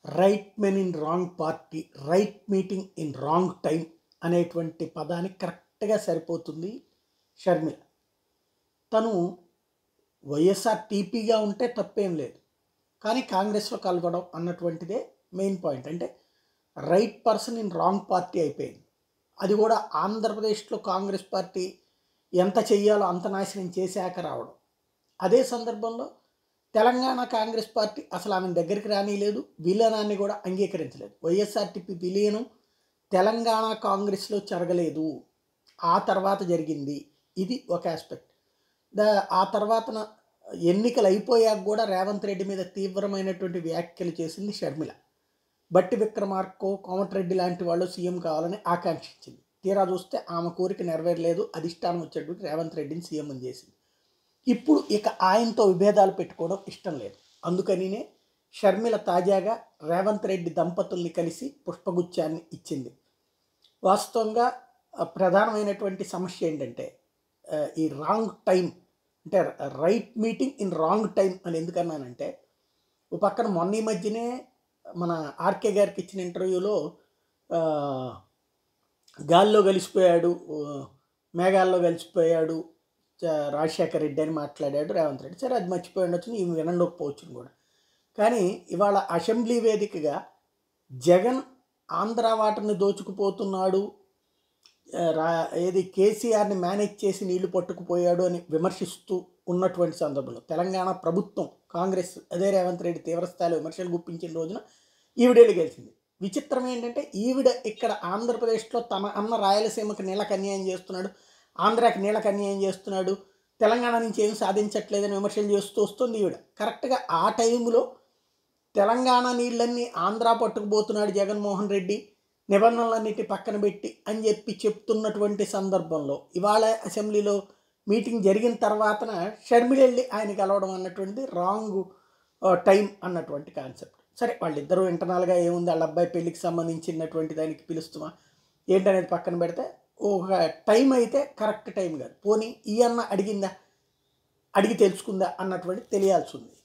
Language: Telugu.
Right men in wrong party, right meeting in wrong time అనేటువంటి పదానికి కరెక్ట్గా సరిపోతుంది షర్మిల. తను వైఎస్ఆర్ టీపీగా ఉంటే తప్పేం లేదు, కానీ కాంగ్రెస్లో కలవడం అన్నటువంటిదే మెయిన్ పాయింట్. అంటే right person in wrong party అయిపోయింది. అది కూడా ఆంధ్రప్రదేశ్లో కాంగ్రెస్ పార్టీ ఎంత చెయ్యాలో అంత నాశనం చేశాక రావడం. అదే సందర్భంలో తెలంగాణ కాంగ్రెస్ పార్టీ అసలు ఆమె దగ్గరికి రానిలేదు, విలీనాన్ని కూడా అంగీకరించలేదు. వైఎస్ఆర్టీపీ విలీనం తెలంగాణ కాంగ్రెస్లో జరగలేదు, ఆ తర్వాత జరిగింది. ఇది ఒక ఆస్పెక్ట్. ఆ తర్వాతన ఎన్నికలు అయిపోయాక కూడా రేవంత్ రెడ్డి మీద తీవ్రమైనటువంటి వ్యాఖ్యలు చేసింది షర్మిల. బట్టి విక్రమార్కో, కోమటిరెడ్డి లాంటి వాళ్ళు సీఎం కావాలని ఆకాంక్షించింది. తీరా చూస్తే ఆమె కోరిక నెరవేరలేదు, అధిష్టానం వచ్చేటువంటి రేవంత్ రెడ్డిని సీఎం అని చేసింది. ఇప్పుడు ఇక ఆయనతో విభేదాలు పెట్టుకోవడం ఇష్టం లేదు. అందుకనినే షర్మిల తాజాగా రేవంత్ రెడ్డి దంపతుల్ని కలిసి పుష్పగుచ్చాన్ని ఇచ్చింది. వాస్తవంగా ప్రధానమైనటువంటి సమస్య ఏంటంటే ఈ రాంగ్ టైం, అంటే right meeting in wrong time అని ఎందుకన్నానంటే, ఓ పక్కన మొన్న ఈ మధ్యనే మన ఆర్కే గారికి ఇచ్చిన ఇంటర్వ్యూలో గాల్లో కలిసిపోయాడు, మేఘాల్లో కలిసిపోయాడు రాజశేఖర్ రెడ్డి అని మాట్లాడాడు రేవంత్ రెడ్డి. సరే, అది మర్చిపోయి ఉండొచ్చు, ఇవి వినకపోవచ్చు కూడా. కానీ ఇవాళ అసెంబ్లీ వేదికగా జగన్ ఆంధ్ర వాటర్ని దోచుకుపోతున్నాడు, ఏది కేసీఆర్ని మేనేజ్ చేసి నీళ్లు పట్టుకుపోయాడు అని విమర్శిస్తూ ఉన్నటువంటి సందర్భంలో తెలంగాణ ప్రభుత్వం, కాంగ్రెస్, అదే రేవంత్ రెడ్డి తీవ్రస్థాయిలో విమర్శలు గుప్పించిన రోజున ఈవిడేళ్ళు గెలిచింది. విచిత్రం ఏంటంటే ఈవిడ ఇక్కడ ఆంధ్రప్రదేశ్లో తన అన్న రాయలసీమకు నీళ్ళకి అన్యాయం చేస్తున్నాడు, ఆంధ్రాకి నీళ్ళకి అన్యాయం చేస్తున్నాడు, తెలంగాణ నుంచి ఏం సాధించట్లేదని విమర్శలు చేస్తూ వస్తుంది ఈవిడ. కరెక్ట్గా ఆ టైంలో తెలంగాణ నీళ్ళన్నీ ఆంధ్ర పట్టుకుపోతున్నాడు జగన్మోహన్ రెడ్డి, నిబంధనలన్నిటి పక్కన పెట్టి అని చెప్పి చెప్తున్నటువంటి సందర్భంలో ఇవాళ అసెంబ్లీలో మీటింగ్ జరిగిన తర్వాతన షర్మిల వెళ్ళి ఆయన కలవడం అన్నటువంటిది రాంగ్ టైం అన్నటువంటి కాన్సెప్ట్. సరే, వాళ్ళిద్దరూ ఇంటర్నల్గా ఏముంది, వాళ్ళ అబ్బాయి పెళ్ళికి సంబంధించినటువంటి దానికి పిలుస్తామా ఏంటనేది పక్కన పెడితే, ఒక టైం అయితే కరెక్ట్ టైం కాదు. పోనీ ఈ అన్న అడిగిందా, అడిగి తెలుసుకుందా అన్నటువంటి తెలియాల్సి ఉంది.